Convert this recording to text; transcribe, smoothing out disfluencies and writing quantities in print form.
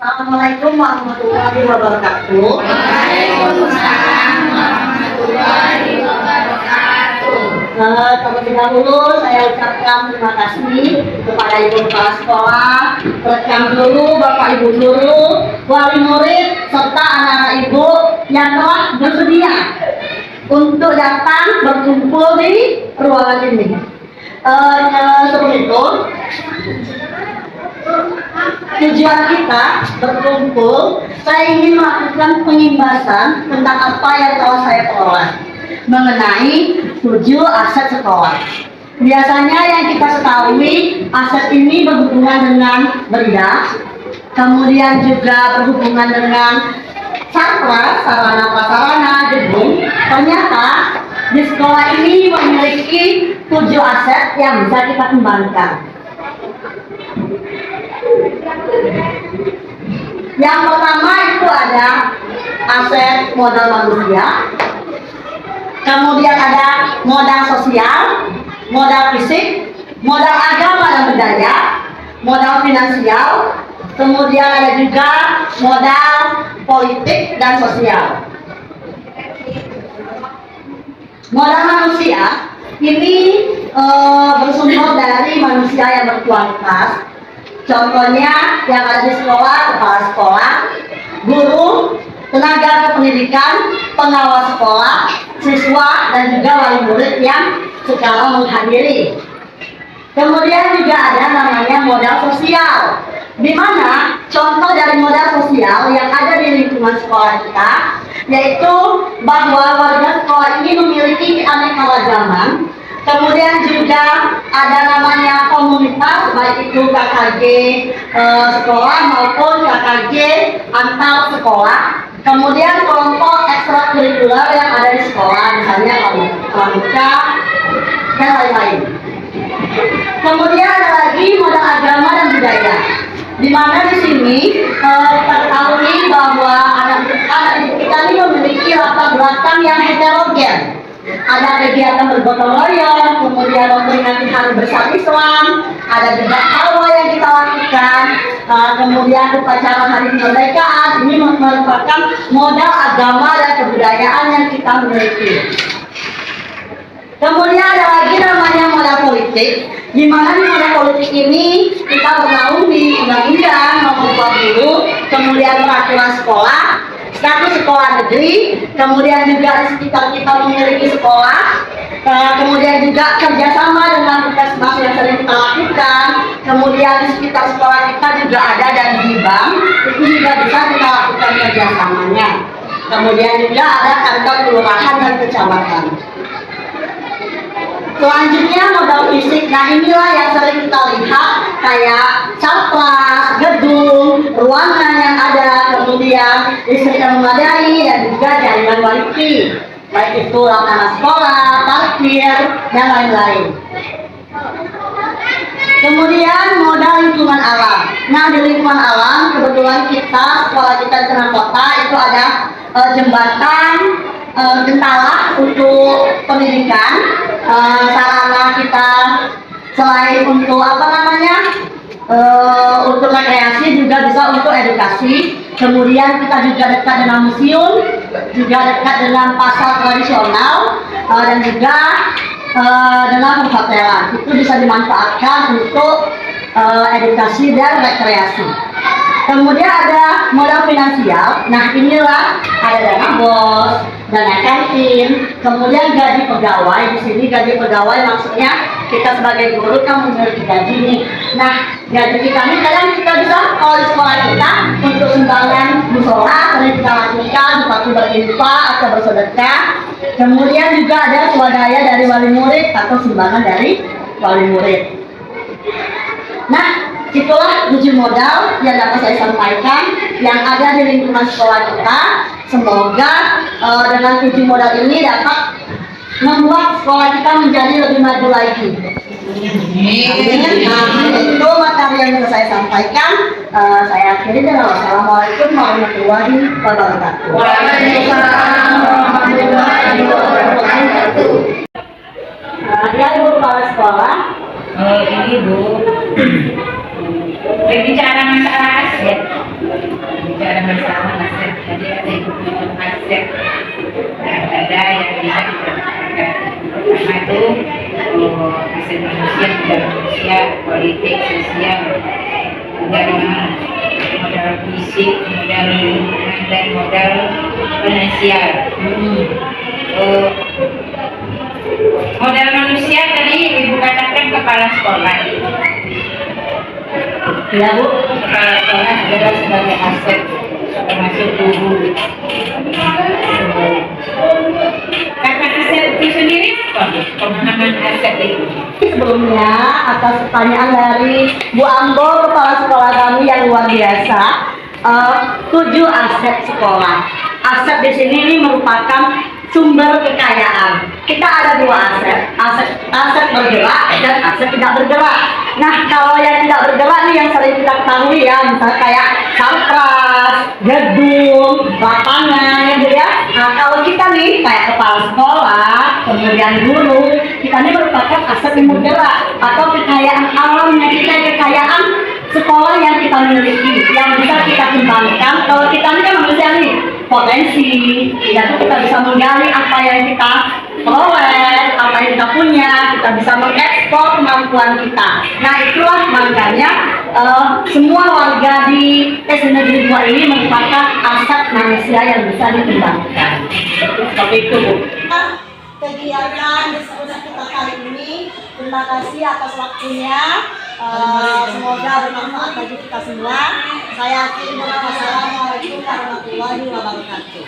Assalamualaikum warahmatullahi wabarakatuh. Waalaikumsalam warahmatullahi wabarakatuh. Terlebih dahulu saya ucapkan terima kasih kepada Ibu Kepala Sekolah, rekam guru, Bapak Ibu guru, wali murid, serta anak-anak Ibu yang telah bersedia untuk datang berkumpul di ruangan ini. Sebelum itu, tujuan kita berkumpul, saya ingin melakukan pengimbasan tentang apa yang telah saya peroleh mengenai 7 aset sekolah. Biasanya yang kita ketahui, aset ini berhubungan dengan benda, kemudian juga berhubungan dengan sarana, sarana-prasarana, gedung. Ternyata di sekolah ini memiliki 7 aset yang bisa kita kembangkan. Yang pertama itu ada aset modal manusia, kemudian ada modal sosial, modal fisik, modal agama dan budaya, modal finansial, kemudian ada juga modal politik dan sosial. Modal manusia ini bersumber dari manusia yang berkualitas. Contohnya yang ada di sekolah, kepala sekolah, guru, tenaga kependidikan, pengawas sekolah, siswa, dan juga wali murid yang secara menghadiri. Kemudian juga ada namanya modal sosial, di mana contoh dari modal sosial yang ada di lingkungan sekolah kita, yaitu bahwa warga sekolah ini memiliki keanekaragaman. Kemudian juga ada namanya komunitas, baik itu KKJ sekolah maupun KKJ antar sekolah. Kemudian kelompok ekstrakurikuler yang ada di sekolah, misalnya pramuka dan lain-lain. Kemudian ada lagi modal agama dan budaya, di mana di sini kita ketahui bahwa anak kita ini memiliki latar belakang yang heterogen. Ada kegiatan bergotong royong, kemudian memperingati hari besar Islam, ada juga halwa yang kita lakukan, kemudian upacara hari kemerdekaan. Ini merupakan modal agama dan kebudayaan yang kita miliki. Kemudian ada lagi namanya modal politik, di mana di modal politik ini kita bernaung di undang-undang nomor 20, kemudian peraturan sekolah, status sekolah negeri, kemudian juga di sekitar kita memiliki sekolah, kemudian juga kerjasama dengan puskesmas yang sering kita lakukan, kemudian di sekitar sekolah kita juga ada dan di bank, itu juga bisa kita lakukan kerjasamanya. Kemudian juga ada kantor kelurahan dan kecamatan. Selanjutnya modal fisik. Nah inilah yang sering kita lihat, kayak caplas, gedung, ruangan yang ada, kemudian listrik yang memadai, dan juga jaringan wifi, baik itu lapangan sekolah, parkir, dan lain-lain. Kemudian modal lingkungan alam. Nah di lingkungan alam kebetulan kita, sekolah kita di tengah kota itu ada jembatan Gentalah untuk pendidikan, sarana kita selain untuk untuk rekreasi juga bisa untuk edukasi. Kemudian kita juga dekat dengan museum, juga dekat dengan pasar tradisional, dan juga dengan perhotelan. Itu bisa dimanfaatkan untuk edukasi dan rekreasi. Kemudian ada modal finansial. Nah inilah ada dana bos, dana kantin, kemudian gaji pegawai. Di sini gaji pegawai maksudnya kita sebagai guru kan memiliki gaji nih. Nah gaji kita ini kadang kita bisa kalau di sekolah kita untuk sumbangan musola sering kita lakukan seperti berinfak atau bersedekah. Kemudian juga ada swadaya dari wali murid atau sumbangan dari wali murid. Nah itulah 7 modal yang dapat saya sampaikan yang ada di lingkungan sekolah kita. Semoga dengan 7 modal ini dapat membuat sekolah kita menjadi lebih maju lagi. Nah, itu materi yang bisa saya sampaikan. Saya akhiri dengan wassalamualaikum warahmatullahi wabarakatuh. Waalaikumsalam warahmatullahi wabarakatuh. Dia Ibu Kepala Sekolah. Ini Bu, berbicara masalah aset. bicara masalah aset, jadi ada yang tujuh aset dan ada yang bisa dipertahankan. Pertama itu aset manusia, modal manusia, politik, sosial, modal fisik, modal lingkungan, dan modal finansial. Modal manusia tadi ibu katakan kepala sekolah. Ya Bu. Kepala sekolah adalah sebagai aset, termasuk guru. Kata aset itu sendiri apa? Pemahaman aset itu. Sebelumnya atas pertanyaan dari Bu Ambo, kepala sekolah kami yang luar biasa. 7 aset sekolah. Aset di sini ini merupakan sumber kekayaan. Kita ada 2 aset bergerak dan aset tidak bergerak. Nah, kalau yang tidak bergerak nih yang sering kita ketahui ya, misalnya kayak sarpras, gedung, lapangan, ya Bu ya. Nah, kalau kita nih kayak kepala sekolah, kemudian guru, kita ini merupakan aset yang bergerak atau kekayaan alamnya kita, kekayaan sekolah yang kita miliki, yang bisa kita kembangkan. Kalau kita ini kan manusia nih, potensi, ya kita bisa menggali apa yang kita peroleh, apa yang kita punya, kita bisa mengekspor kemampuan kita. Nah itulah makanya semua warga di SD Negeri 2 ini merupakan aset manusia yang bisa dikembangkan. Seperti itu Bu. Kegiatan diskusi kita kali ini, terima kasih atas waktunya. Semoga bermanfaat bagi kita semua. Saya akhiri dengan wassalamualaikum warahmatullahi wabarakatuh.